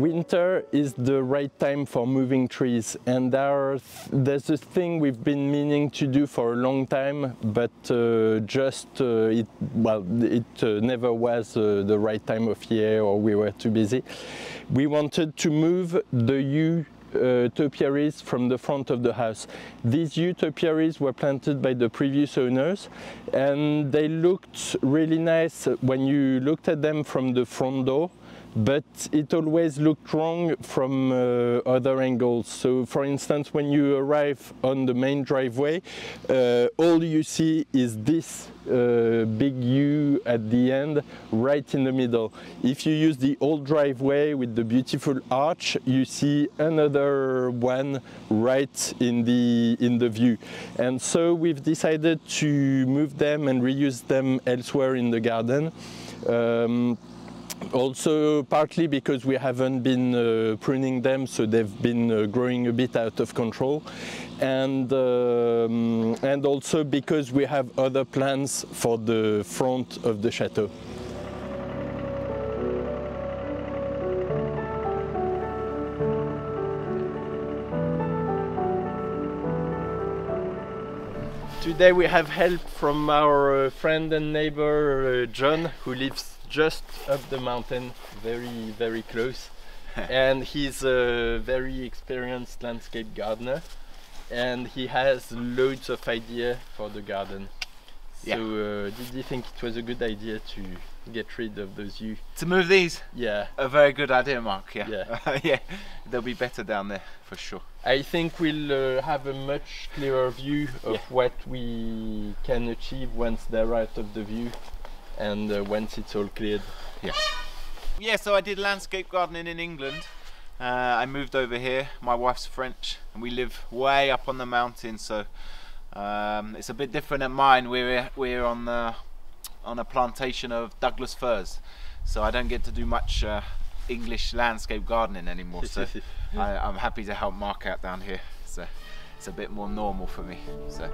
winter is the right time for moving trees, and there's a thing we've been meaning to do for a long time, but it never was the right time of year, or we were too busy. We wanted to move the topiaries from the front of the house. These topiaries were planted by the previous owners, and they looked really nice when you looked at them from the front door, but it always looked wrong from other angles. So for instance, when you arrive on the main driveway, all you see is this big U at the end, right in the middle. If you use the old driveway with the beautiful arch, you see another one right in the view. And so we've decided to move them and reuse them elsewhere in the garden. Also partly because we haven't been pruning them, so they've been growing a bit out of control, and also because we have other plans for the front of the chateau. Today we have help from our friend and neighbor John, who lives just up the mountain, very close, and he's a very experienced landscape gardener, and he has loads of ideas for the garden. Yeah. So did you think it was a good idea to get rid of those to move these? Yeah, a very good idea, Mark. Yeah, yeah. Yeah, they'll be better down there for sure. I think we'll have a much clearer view of what we can achieve once they're out of the view, and once it's all cleared. Yeah, so I did landscape gardening in England. I moved over here. My wife's French, and we live way up on the mountain, so it's a bit different at mine. We're on a plantation of Douglas firs, so I don't get to do much English landscape gardening anymore. So I'm happy to help Mark out down here. So it's a bit more normal for me. So.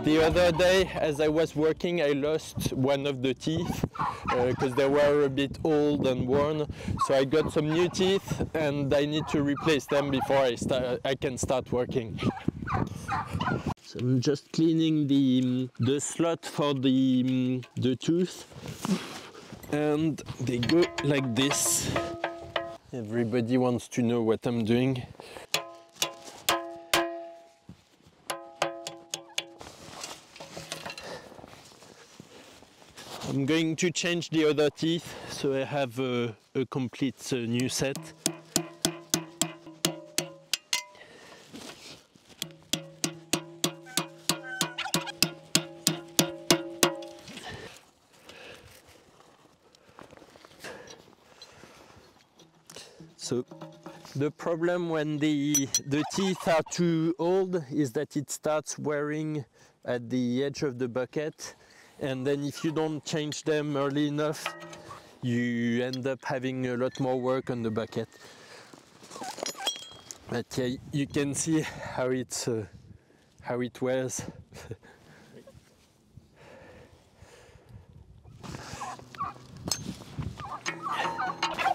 The other day, as I was working, I lost one of the teeth because they were a bit old and worn. So I got some new teeth and I need to replace them before I can start working. So I'm just cleaning the slot for the tooth, and they go like this. Everybody wants to know what I'm doing. I'm going to change the other teeth, so I have a complete new set. So the problem when the teeth are too old is that it starts wearing at the edge of the bucket, and then if you don't change them early enough, you end up having a lot more work on the bucket. But yeah, you can see how it wears.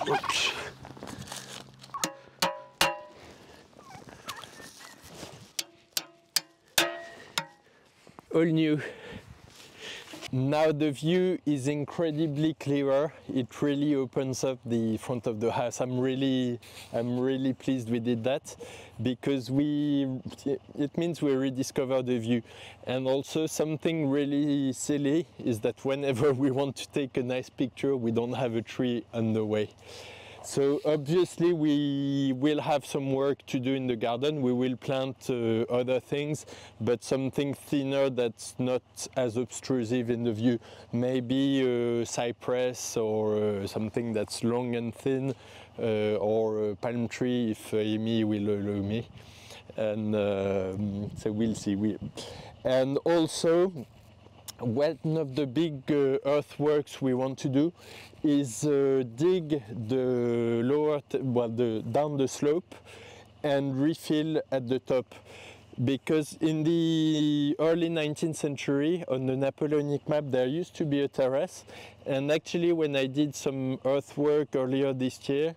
Oops. All new. Now the view is incredibly clearer. It really opens up the front of the house. I'm really pleased we did that, because it means we rediscovered the view. And also something really silly is that whenever we want to take a nice picture, we don't have a tree on the way. So obviously we will have some work to do in the garden. We will plant other things, but something thinner that's not as obtrusive in the view. Maybe a cypress or something that's long and thin, or a palm tree if Amy will allow me. And so we'll see. And also, one of the big earthworks we want to do is dig the down the slope and refill at the top, because in the early 19th century on the Napoleonic map there used to be a terrace, and actually when I did some earthwork earlier this year,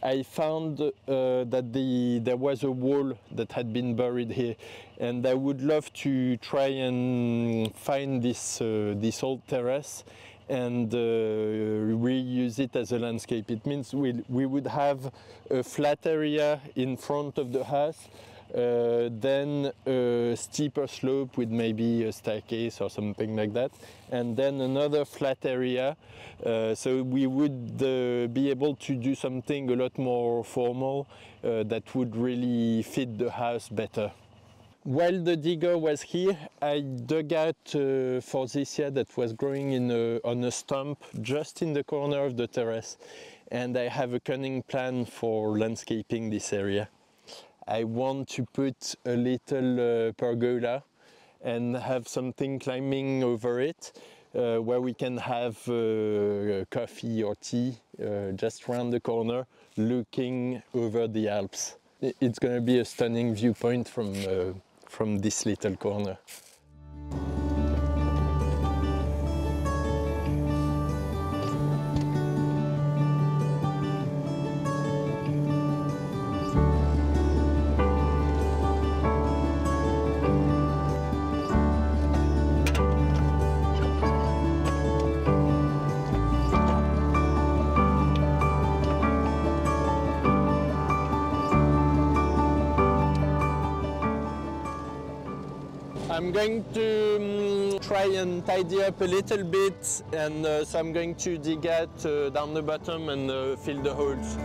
I found that there was a wall that had been buried here, and I would love to try and find this old terrace and reuse it as a landscape. It means we would have a flat area in front of the house, then a steeper slope with maybe a staircase or something like that, and then another flat area. So we would be able to do something a lot more formal that would really fit the house better. While the digger was here, I dug out forsythia that was growing on a stump just in the corner of the terrace, and I have a cunning plan for landscaping this area. I want to put a little pergola and have something climbing over it, where we can have coffee or tea just around the corner looking over the Alps. It's going to be a stunning viewpoint from this little corner. I'm going to try and tidy up a little bit, and so I'm going to dig out down the bottom and fill the holes.